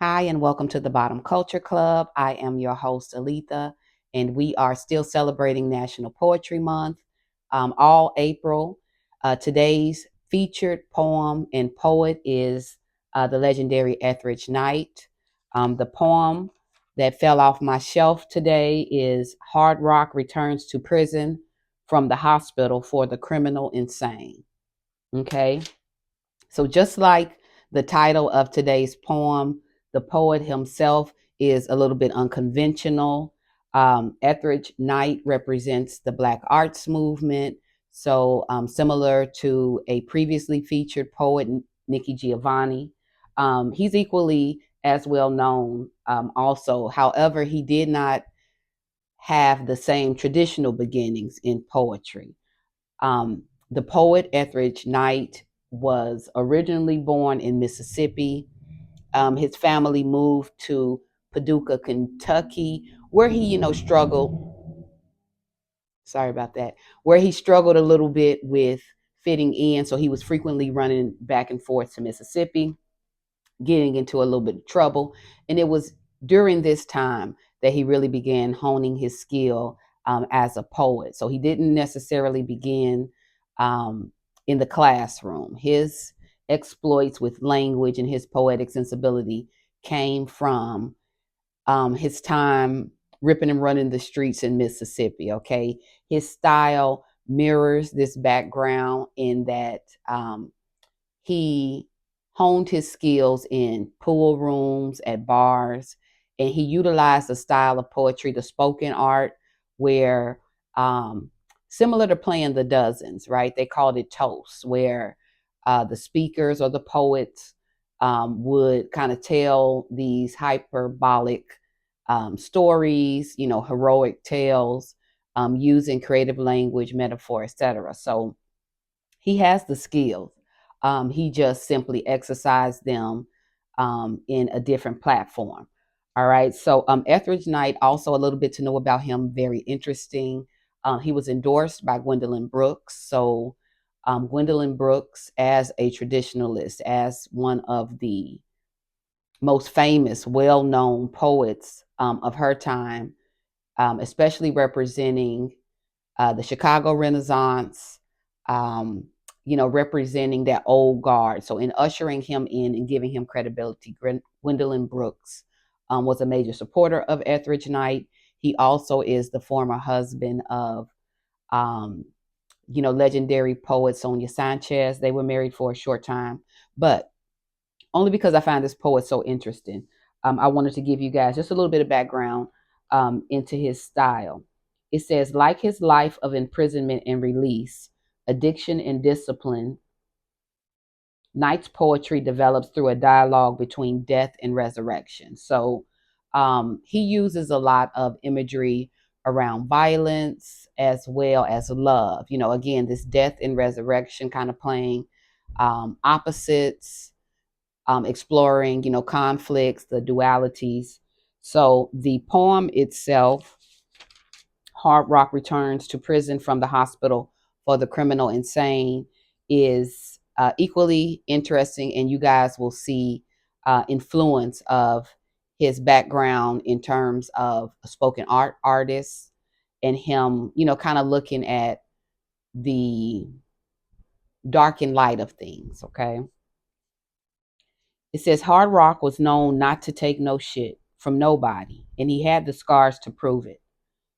Hi, and welcome to the Bottom Culture Club. I am your host, Aletha, and we are still celebrating National Poetry Month all April. Today's featured poem and poet is the legendary Etheridge Knight. The poem that fell off my shelf today is Hard Rock Returns to Prison from the Hospital for the Criminal Insane. Okay. So, just like the title of today's poem, the poet himself is a little bit unconventional. Etheridge Knight represents the Black arts movement. So, similar to a previously featured poet, Nikki Giovanni, he's equally as well known also. However, he did not have the same traditional beginnings in poetry. The poet Etheridge Knight was originally born in Mississippi. His family moved to Paducah, Kentucky, where he, struggled. Sorry about that. Where he struggled a little bit with fitting in. So he was frequently running back and forth to Mississippi, getting into a little bit of trouble. And it was during this time that he really began honing his skill as a poet. So he didn't necessarily begin in the classroom. His exploits with language and his poetic sensibility came from his time ripping and running the streets in Mississippi. Okay. His style mirrors this background in that he honed his skills in pool rooms, at bars, and he utilized a style of poetry, the spoken art, where um, similar to playing the dozens, right? They called it toasts, where the speakers or the poets would kind of tell these hyperbolic stories, heroic tales, using creative language, metaphor, etc. So he has the skills. He just simply exercised them in a different platform. All right. So Etheridge Knight, also a little bit to know about him, very interesting. He was endorsed by Gwendolyn Brooks. So Gwendolyn Brooks, as a traditionalist, as one of the most famous, well-known poets of her time, especially representing the Chicago Renaissance, um, representing that old guard. So, in ushering him in and giving him credibility, Gwendolyn Brooks was a major supporter of Etheridge Knight. He also is the former husband of, um, legendary poet Sonia Sanchez. They were married for a short time, but only because I find this poet so interesting. I wanted to give you guys just a little bit of background into his style. It says, like his life of imprisonment and release, addiction and discipline, Knight's poetry develops through a dialogue between death and resurrection. So he uses a lot of imagery around violence as well as love. Again, this death and resurrection kind of playing opposites, exploring, conflicts, the dualities. So the poem itself, Hard Rock Returns to Prison from the Hospital for the Criminal Insane, is equally interesting, and you guys will see influence of his background in terms of a spoken art artist and him, kind of looking at the dark and light of things. Okay. It says Hard Rock was known not to take no shit from nobody, and he had the scars to prove it.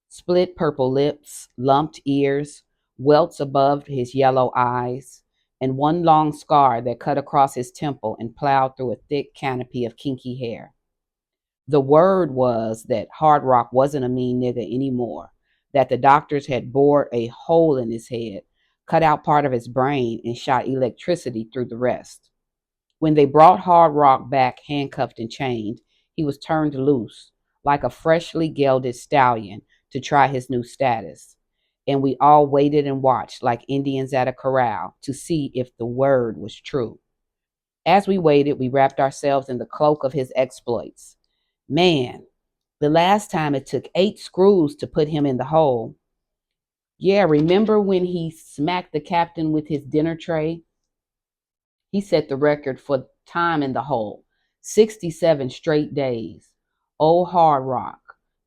Split purple lips, lumped ears, welts above his yellow eyes, and one long scar that cut across his temple and plowed through a thick canopy of kinky hair. The word was that Hard Rock wasn't a mean nigga anymore, that the doctors had bored a hole in his head, cut out part of his brain, and shot electricity through the rest. When they brought Hard Rock back handcuffed and chained, he was turned loose like a freshly gelded stallion to try his new status. And we all waited and watched like Indians at a corral to see if the word was true. As we waited, we wrapped ourselves in the cloak of his exploits. Man, the last time it took 8 screws to put him in the hole. Yeah, remember when he smacked the captain with his dinner tray? He set the record for time in the hole. 67 straight days. Old Hard Rock.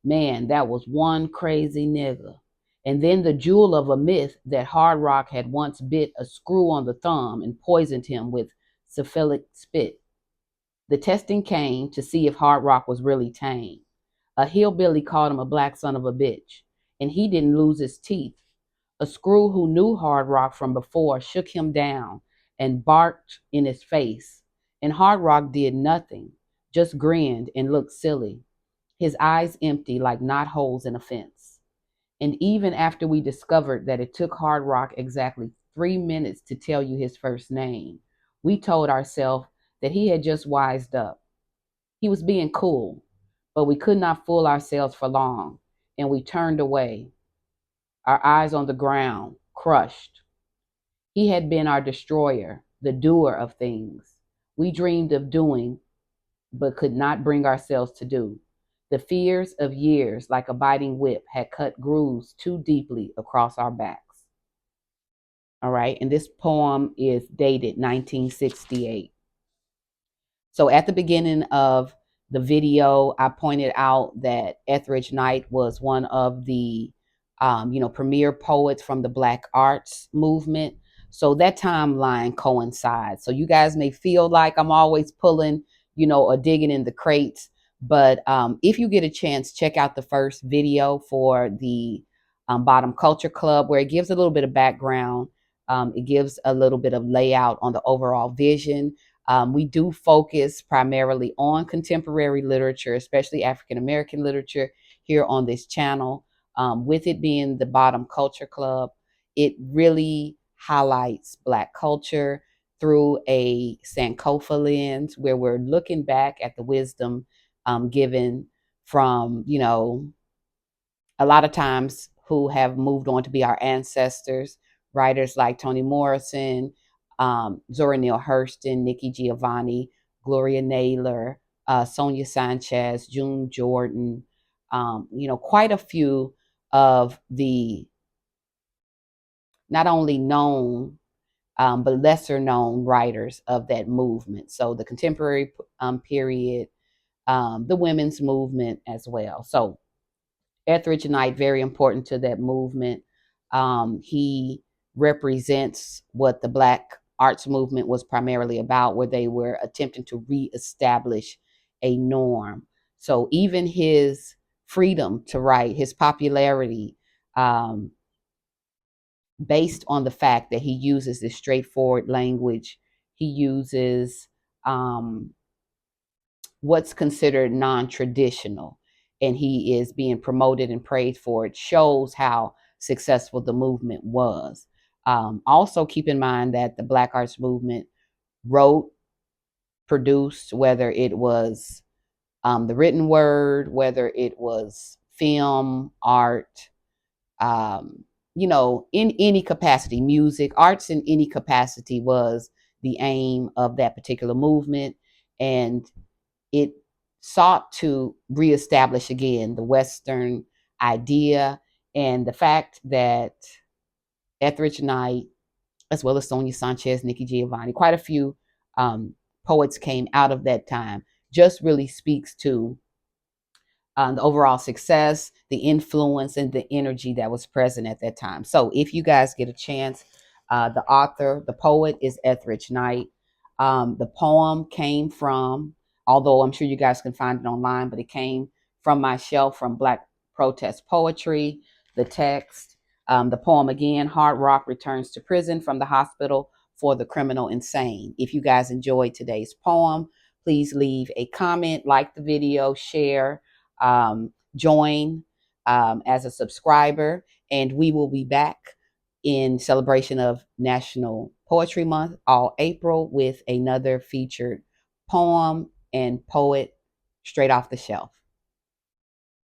Man, that was one crazy nigga. And then the jewel of a myth that Hard Rock had once bit a screw on the thumb and poisoned him with cephalic spit. The testing came to see if Hard Rock was really tame. A hillbilly called him a black son of a bitch, and he didn't lose his teeth. A screw who knew Hard Rock from before shook him down and barked in his face. And Hard Rock did nothing, just grinned and looked silly, his eyes empty like knotholes in a fence. And even after we discovered that it took Hard Rock exactly 3 minutes to tell you his first name, we told ourselves that he had just wised up. He was being cool, but we could not fool ourselves for long, and we turned away, our eyes on the ground, crushed. He had been our destroyer, the doer of things we dreamed of doing, but could not bring ourselves to do. The fears of years, like a biting whip, had cut grooves too deeply across our backs. All right, and this poem is dated 1968. So at the beginning of the video, I pointed out that Etheridge Knight was one of the, premier poets from the Black arts movement. So that timeline coincides. So you guys may feel like I'm always pulling, or digging in the crates. But if you get a chance, check out the first video for the Bottom Culture Club, where it gives a little bit of background. It gives a little bit of layout on the overall vision. We do focus primarily on contemporary literature, especially African American literature, here on this channel. With it being the Bottom Culture Club, it really highlights Black culture through a Sankofa lens, where we're looking back at the wisdom given from, a lot of times who have moved on to be our ancestors, writers like Toni Morrison, Zora Neale Hurston, Nikki Giovanni, Gloria Naylor, Sonia Sanchez, June Jordan, quite a few of the not only known but lesser known writers of that movement. So the contemporary period, the women's movement as well. So Etheridge Knight, very important to that movement. He represents what the Black arts movement was primarily about, where they were attempting to reestablish a norm. So even his freedom to write, his popularity, based on the fact that he uses this straightforward language, he uses what's considered non-traditional, and he is being promoted and praised for it, shows how successful the movement was. Also keep in mind that the Black arts movement wrote, produced, whether it was the written word, whether it was film, art, in any capacity, music, arts in any capacity was the aim of that particular movement. And it sought to reestablish again the Western idea, and the fact that Etheridge Knight, as well as Sonia Sanchez, Nikki Giovanni, quite a few poets came out of that time, just really speaks to the overall success, the influence, and the energy that was present at that time. So if you guys get a chance, the author, the poet is Etheridge Knight. The poem came from, although I'm sure you guys can find it online, but it came from my shelf from Black Protest Poetry. The text, the poem again, Hard Rock returns to prison from the hospital for the criminal insane. If you guys enjoyed today's poem, please leave a comment, like the video, share, join as a subscriber, and we will be back in celebration of National Poetry Month all April with another featured poem and poet straight off the shelf.